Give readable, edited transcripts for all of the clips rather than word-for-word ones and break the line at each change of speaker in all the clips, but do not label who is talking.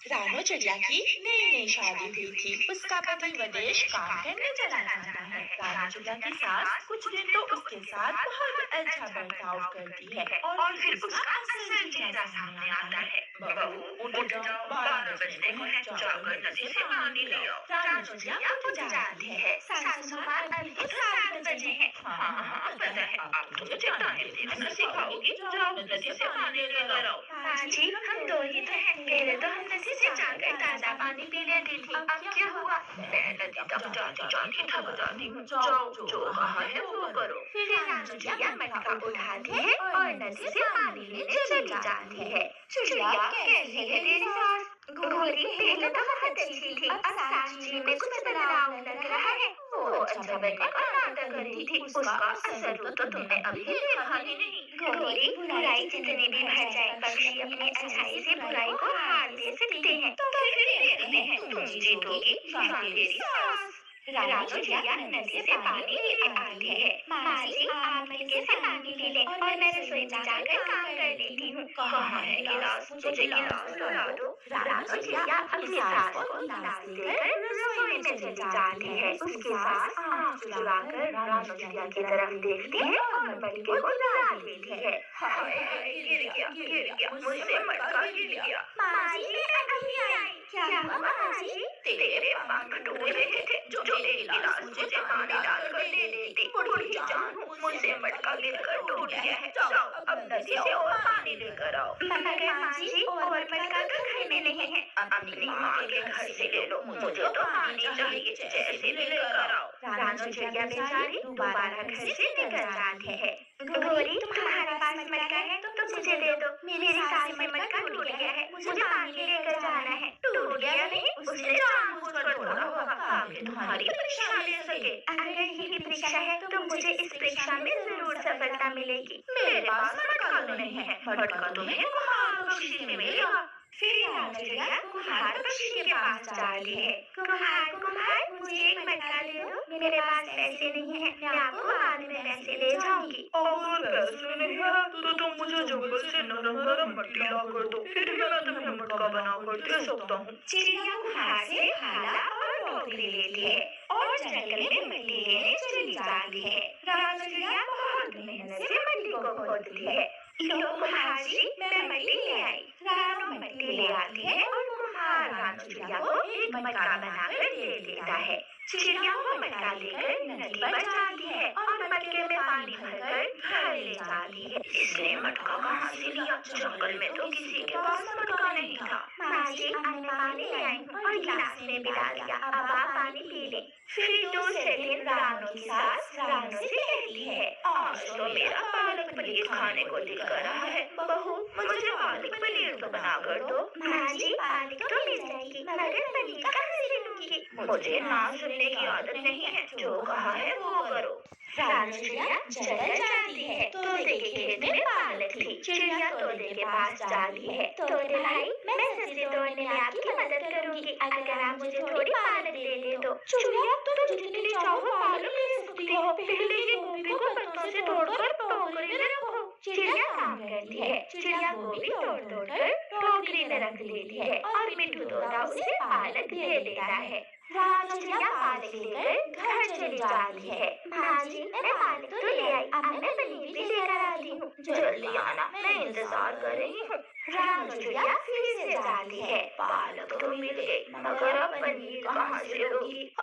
रानो चिड़िया की नई नई शादी हुई थी। उसका पति विदेश काम करने चला जाता है। रानो चिड़िया की सास कुछ दिन तो उसके साथ बहुत अच्छा बर्ताव करती है और फिर उसका असल चेहरा सामने आता है। बहू उठ जाओ, 12 बजने को है, जाकर नदी से पानी ले आओ। रानो चिड़िया उठ जाती है। सासू माँ, अभी तो 7 बजे हैं। हाँ हाँ पता है, आप तो मुझे ताने देना सिखाओगी। जाओ नदी से पानी लेकर आओ।
माँ जी, हम दो ही तो हैं। पहले तो हम नदी से जाकर ताजा पानी पी लेती थी। अब क्या हुआ?
मैं नदी तक जाती जाती थक जाती हूँ। जाओ, जो कहा है वो करो।
फिर रानो चिड़िया मटका उठाती है और नदी से पानी लेने चली जाती है। चिड़िया, कैसी है तेरी सास? घोड़ी पहले तो बहुत अच्छी थी, अब सास जी में कुछ बदलाव लग रहा है।
वो अच्छा बनने का नाटक कर रही थी। उसका असर रूप तो तुमने अभी देखा ही नहीं।
घोड़ी, बुराई जितनी भी बढ़ जाए, पक्षी अपनी अच्छाई से बुराई को हार दे सकते हैं।
तो फिर देखते हैं, तुम जीतोगी या तेरी सास।
रानो चिड़िया नदी से पानी ले आती है। माँ जी, आप मटके से पानी पी लें और मैं रसोई में जाकर काम कर लेती हूँ।
कहाँ है गिलास? मुझे गिलास ला दो।
रानो चिड़िया अपनी सास को गिलास देकर रसोई में चली जाती है। उसकी सास आँख चुराकर रानो चिड़िया की तरफ देखती है और मटके को गिरा देती है।
हाय हाय, गिर गया, मुझसे मटका गिर गया।
माँ जी, मैं अभी आई। क्या हुआ माँ जी?
तेरे पाँव टूट रहे थे, जो एक गिलास मुझे पानी डालकर दे देती। बूढ़ी जान हूँ, मुझसे मटका गिरकर टूट गया है। जाओ, अब नदी से और पानी लेकर आओ।
मगर माँ जी, और मटका तो घर में नहीं है।
अपनी माँ के घर से ले लो, मुझे तो पानी चाहिए, जैसे भी लेकर आओ।
रानो चिड़िया बेचारी दोबारा घर से निकल जाती है। घोड़ी, तुम्हारे पास मटका है तो मुझे दे दो। मेरी सास में मटका टूट गया है, मुझे पानी लेकर जाना है।
टूट गया नहीं, उसने जानबूझकर तोड़ा होगा ताकि तुम्हारी परीक्षा ले सके।
अगर यही परीक्षा है तो मुझे इस परीक्षा में जरूर सफलता मिलेगी।
मेरे पास मटका तो नहीं है, मटका तुम्हें कुम्हार बख्शी में मिलेगा।
फिर रानो चिड़िया कुम्हार बख्शी के पास जाती है। कुम्हार, कुम्हार, मुझे एक मटका दे दो। मेरे पास पैसे नहीं है, मैं आपको बाद में पैसे ले जाऊंगी।
अगर पैसे नहीं है तो तुम मुझे जंगल से नरम नरम मट्टी ला कर दो, फिर भी मैं तुम्हें मटका बना कर दे सकता हूँ।
चिड़िया कुम्हार से भाला और टोकरी लेती है और जंगल में मिट्टी लेने चली जाती है। रानो चिड़िया बहुत मेहनत से मिट्टी को खोदती है। लो कुम्हार जी, मैं मिट्टी ले आई। रानो मिट्टी ले आती है और कुम्हार रानो चिड़िया को एक मटका बनाकर दे देता है। चिड़िया वो मटका लेकर नदी पर जाती है और मटके में पानी भरकर घर ले जाती है।
इसने मटका कहाँ से लिया? जंगल में तो किसी के पास मटका नहीं था।
माँ जी, अब मैं पानी ले आई हूँ और गिलास में भी डाल दिया, अब आप पानी पी लें। फिर दूसरे दिन रानो की सास रानो से कहती है,
आज तो मेरा पालक पनीर खाने को दिल कर रहा है। बहू, मुझे पालक पनीर तो बना कर दो।
माँ जी, पालक तो मिल जाएगी, मगर पनीर कहाँ से लूंगी?
मुझे ना सुनने की आदत नहीं है, जो कहा है वो करो।
रानो चिड़िया जंगल जाती है। तोते के खेत में पालक थी। चिड़िया तोते के पास जाती है। तोते भाई, मैं सब्जी तोड़ने में आपकी मदद करूंगी, अगर आप मुझे थोड़ी पालक दे दे तो।
चिड़िया, तुम जितनी चाहो पालक ले सकती हो, पहले ये गोभी को पत्तों से तोड़कर टोकरी में रखो।
चिड़िया काम करती है। चिड़िया गोभी तोड़ तोड़ कर टोकरी में रख लेती है और मिट्ठू तोता उसे पालक दे देता है। रानो चिड़िया पालक लेकर घर चली जाती है। माँ जी, मैं पालक तो ले आई, अब मैं पनीर भी लेकर आती हूँ।
जल्दी आना, मैं इंतजार कर रही हूँ।
रानो चिड़िया फिर से जाती है।
पालक तो मिल गई, मगर अब पनीर कहाँ से होगी?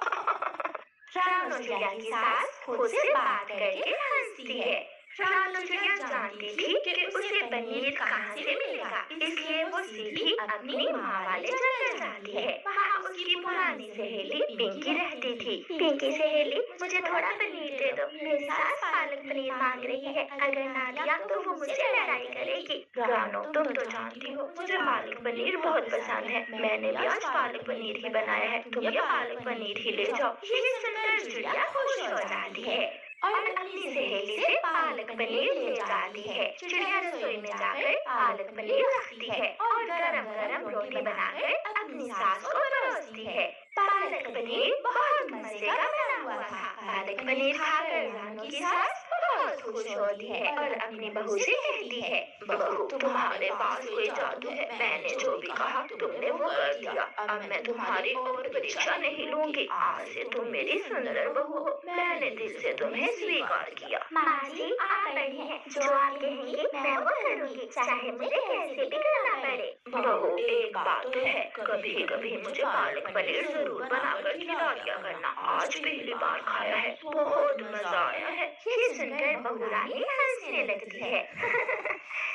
रानो चिड़िया की सास खुद से बात करके हंसती है। रानो चिड़िया जानती थी कि उसे पनीर कहाँ से मिलेगा, इसलिए वो सीधी अपनी माँ वाले जंगल जाती है। वहाँ उसकी पुरानी सहेली पिंकी रहती थी। पिंकी सहेली, मुझे थोड़ा पनीर दे दो, मेरी सास पालक पनीर मांग रही है, अगर ना दिया तो वो मुझसे लड़ाई करेगी।
रानो, तुम तो जानती हो मुझे पालक पनीर बहुत पसंद है, मैंने भी आज पालक पनीर ही बनाया है, तुम ये पालक पनीर ही ले जाओ।
ये सुनकर चिड़िया खुश हो जाती है और अपनी सहेली से पालक पनीर ले जाती है। चिड़िया रसोई में जाकर पालक पनीर रखती है और गरम गरम रोटी बनाकर अपनी सास को परोसती है। पालक पनीर बहुत मजे का बना हुआ था। पालक पनीर खाकर रानू की सास बहुत खुश होती है और अपनी बहू से कहती है, बहू तुम्हारे पास कोई जादू है, मैंने जो भी कहा तुमने वो कर दिया। अब मैं तुम्हारी और परीक्षा नहीं लूंगी, आज से तुम मेरी सुंदर बहू हो, मैंने दिल से तुम्हें स्वीकार किया। माँ जी आप बड़ी हैं, जो आप कहेंगी मैं वो करूंगी, चाहे मुझे कैसे भी करना पड़े। बहू एक बात तो है, कभी कभी मुझे पालक पनीर जरूर बनाकर खिला दिया करना, आज पहली बार खाया है, बहुत मजा आया है। ये सुनकर बहू रानी हंसने लगती है।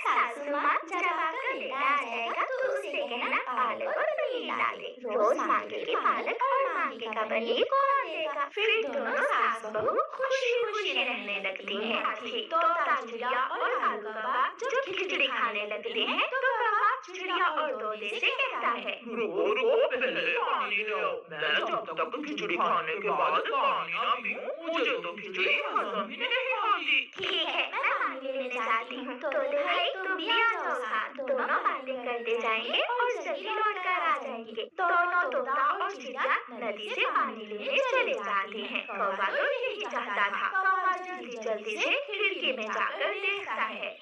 सासू माँ जब आपका बेटा आ जाएगा तो उसे कहना पालक और पनीर ला दे, रोज मांगेगी पालक और मांगेगा पनीर कौन देगा। फिर दोनों सास बहू खुशी खुशी रहने लगती हैं। तो चिड़िया और कालू कौवा जो खिचड़ी खाने लगते हैं तो कौवा चिड़िया और तोते से कहता है,
रुको रुको पहले पानी लो, मैं जब तक खिचड़ी खाने के बाद पानी ना पीऊं मुझे तो खिचड़ी हजम ही नहीं आती।
ठीक है मैं पानी लेने जाती हूँ, तोते भाई तुम भी आ जाओ साथ। दोनों बातें करते जाएंगे और जल्दी लौट कर आ जाएंगे। दोनों तोता और चिड़िया नदी से पानी लेने चले जाते हैं। कौवा तो यही चाहता था, कौवा जल्दी जल्दी से खिड़की में जाकर देखता है।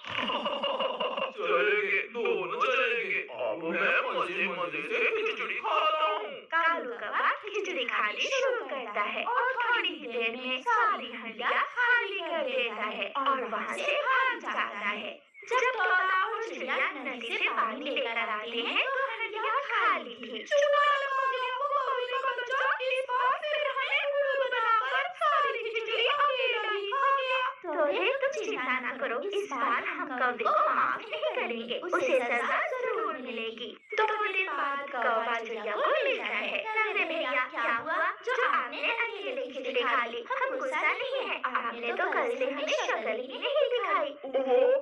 चलेंगे दोनों चलेंगे, अब मैं मजे मजे से खिचड़ी खाता हूँ।
कालू कौवा खिचड़ी खानी शुरू करता है और थोड़ी ही देर में सारी हंडिया खाली कर देता है और वहाँ से भाग जाता है। जब तोता और चिड़िया नदी से पानी लेकर आते हैं तो हंडिया खाली थी।
चूना लगा गया वो कौवे का बच्चा, इस बार फिर हमें उल्लू बनाकर सारी खिचड़ी अकेला ही खा गया।
तोते तुम चिंता न करो, इस बार हम कौवे को माफ नहीं करेंगे, उसे सजा जरूर मिलेगी। थोड़ी देर बाद कौवा चिड़िया को मिलता है। अरे भैया क्या हुआ जो आपने अकेले खिचड़ी खा ली? हम गुस्सा नहीं है, आपने तो कल से हमें शक्ल ही नहीं दिखाई।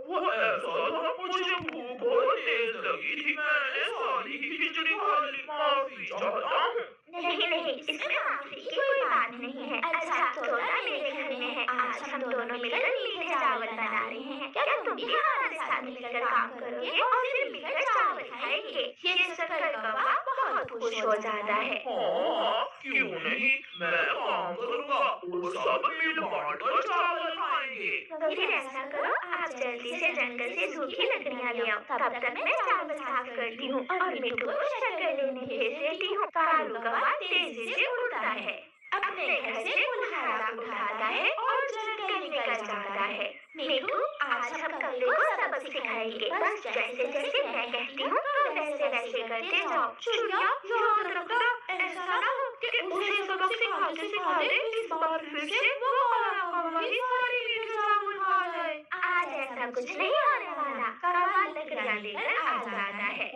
वो ऐसा था, मुझे भूख बहुत तेज लगी थी, मैंने सारी खिचड़ी खा ली, माफी चाहता हूँ।
नहीं नहीं इसमें माफी की कोई बात नहीं है। अच्छा तोता मेरे घर में है, आज हम दोनों मिलकर मीठे चावल बना रहे हैं, क्या तुम भी हमारे साथ मिलकर काम करोगे और फिर मिलकर चावल खाएंगे? ये सुनकर कौवा बहुत खुश हो जाता है।
हाँ क्यों नहीं, मैं काम करूँगा और सब मिल बांट कर चावल खाएंगे।
फिर ऐसा करो आप जल्दी से जंगल से सूखी लकड़ियाँ ले आओ, तब तक मैं चावल साफ करती हूँ और मिट्टू को शक्कर लेने भेज देती हूँ। कालू कौवा तेजी से उड़ता है, अपने घर से कुल्हाड़ा उठाता है और जंगल निकल जाता है। मिट्टू आज हम कौवे को सबक सिखाएंगे, बस जैसे जैसे मैं कहती हूँ तो वैसे वैसे करते जाओ।
चिड़िया याद रखना, ऐसा ना हो कि उसे सबक सिखाते सिखाते इस बार फिर से वो काला कौवा ही सारे मीठे चावल खा जाए।
आज ऐसा कुछ नहीं होने वाला, कौवा लकड़ियाँ लेकर आ जाता है।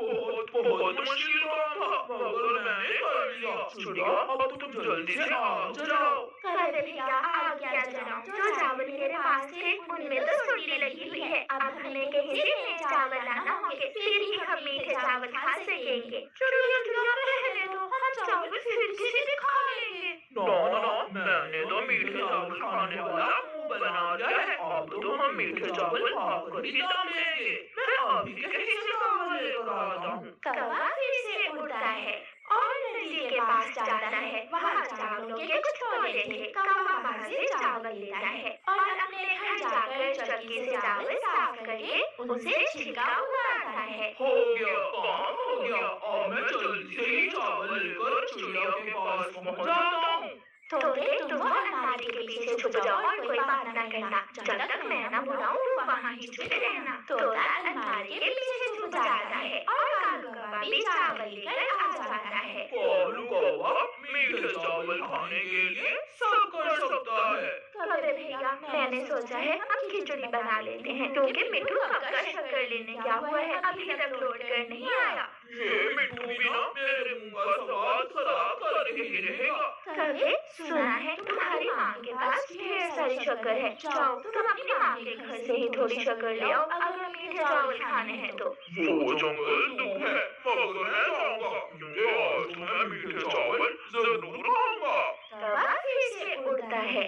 बहुत मुश्किल काम था मगर मैंने कर लिया। चिड़िया अब तुम जल्दी से आग जलाओ।
अरे भैया आग क्या जलाऊं, जो चावल मेरे पास थे उनमें तो सुंडी लगी हुई है। अब हमें कहीं से नए चावल लाना होंगे, फिर ही हम मीठे चावल खा सकेंगे।
चिड़िया रहने दो, हम चावल फिर किसी दिन खा लेंगे।
ना मैंने तो मीठे चावल खाने वाला मुंह बना दिया है, अब तो हम मीठे चावल खाकर ही दम लेंगे। मैं अभी कहीं से चावल लेकर आता हूँ।
कौवा फिर से उड़ता है और नदी के पास जाता है। वहाँ चावलों के कुछ टोले थे। कौवा वहाँ से चावल लेता है और अपने घर जाकर चक्की से चावल साफ करके उनसे छिलका उतारता है।
हो गया काम हो गया, अब मैं जल्दी से ही चावल लेकर चिड़िया के पास पहुँच जाता हूँ।
तोते तुम अलमारी के पीछे छुप जाओ और कोई बात न करना, जब तक मैं न बुलाऊं तुम वहाँ ही छुपे रहना। तोता अलमारी के पीछे छुप जाता है और कालू कौवा भी चावल लेकर आ जाता है।
कालू कौवा मीठे चावल खाने के लिए सब कर सकता है।
अरे भैया मैंने सोचा है हम खिचड़ी बना लेते हैं, क्योंकि मिट्टू कब का शक्कर लेने गया हुआ है, अभी तक लौट कर नहीं आया।
ये मिट्टू भी ना मेरे मुंह का स्वाद खराब करके ही रहेगा।
कभी सुना है तुम्हारी माँ के पास ढेर सारी शक्कर है, जाओ तुम अपनी माँ के घर से ही थोड़ी शक्कर ले आओ अगर मीठे चावल खाने हैं तो।
वो जंगल दूर है मगर मैं जाऊंगा, क्योंकि आज तो मैं मीठे चावल जरूर खाऊंगा।
कौवा फिर से उड़ता है।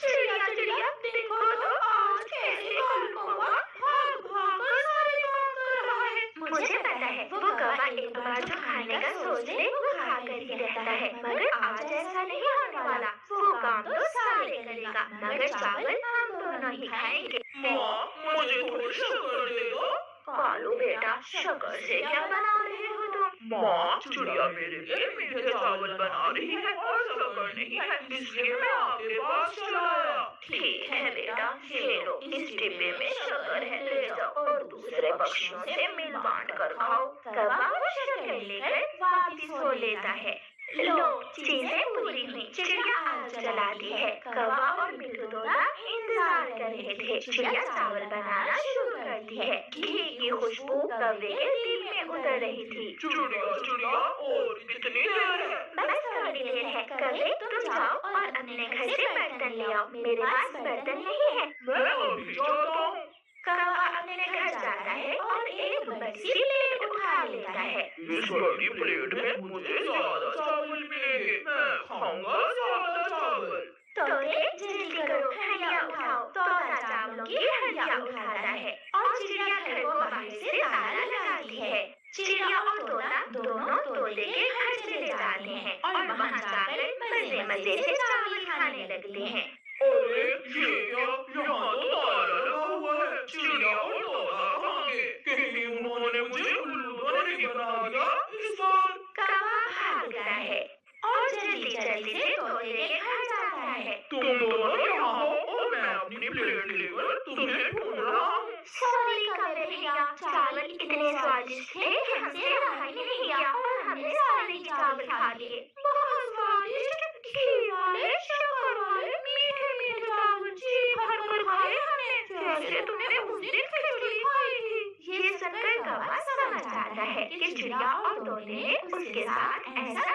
चिड़िया देखो तो आज कैसे कालू कौवा भाग भाग कर सारे काम कर रहा है।
मुझे पता है वो कौवा एक बार जो खाने का सोच ले वो खा कर ही रहता है, मगर आज ऐसा नहीं होने वाला। वो काम तो सारे करेगा, मगर चावल हम दोनों ही खाएंगे।
माँ, मुझे थोड़ी शक्कर दे दो।
कालू बेटा, शक्कर से क्या बना रहे हो तुम?
माँ, चिड़िया मेरे लिए मीठे चावल बना रही है और शक्कर नहीं है, इसलिए मैं आपके पास चला आया।
ठीक है बेटा, ये लो, इस डिब्बे में शक्कर है, ले जाओ और दूसरे पक्षियों से मिल बांट कर खाओ। कौवा वो शक्कर लेकर वापिस हो लेता है। लो, चीजें पूरी हुई, चिड़िया आग जलाती है। कौवा और मिट्टू तोता इंतजार कर रहे थे। चिड़िया चावल बनाना शुरू करती है। घी की खुशबू कौवे के दिल में उतर रही थी।
चिड़िया चिड़िया, और कितनी देर है?
बस थोड़ी देर है। कौवे, तुम जाओ और अपने घर से बर्तन ले आओ, मेरे पास बर्तन नहीं है।
मैं अभी जाता हूँ।
कौवा अपने घर जाता है और एक बड़ी सी प्लेट उठा लेता है।
इस बड़ी प्लेट में मुझे ज्यादा चावल मिलेंगे, मैं खाऊंगा ज्यादा चावल।
तोते, जल्दी करो, हंडिया उठाओ। तोता चावलों की हंडिया उठाता है और चिड़िया घर को बाहर से ताला लगाती है। चिड़िया और तोता दोनों तोते के घर चले जाते हैं और वहाँ जाकर मजे मजे से चावल खाने लगते हैं।
अरे ये क्या, यहाँ तो ताला लगा हुआ है। चिड़िया और तोता कहाँ गए? कहीं उन्होंने मुझे उल्लू तो नहीं बना दिया इस बार?
कौवा भागता है और जल्दी जल्दी से तोते के घर जाता है।
तुम दोनों यहाँ हो और मैं अपनी प्लेट लेकर तुम्हें ढूंढ रहा हूँ।
सॉरी कौवे भैया, चावल इतने स्वादिष्ट थे कि हमसे रहा ही नहीं गया और हमने सारे चावल खा लिए। बहुत स्वादिष्ट, घी वाले, शक्कर वाले, मीठे मीठे चावल, जी भर कर खाए हमने, जैसे तुमने उस दिन खिचड़ी खाई थी। ये सुनकर कौवा समझ आता है कि चिड़िया और तोते ने उसके साथ ऐसा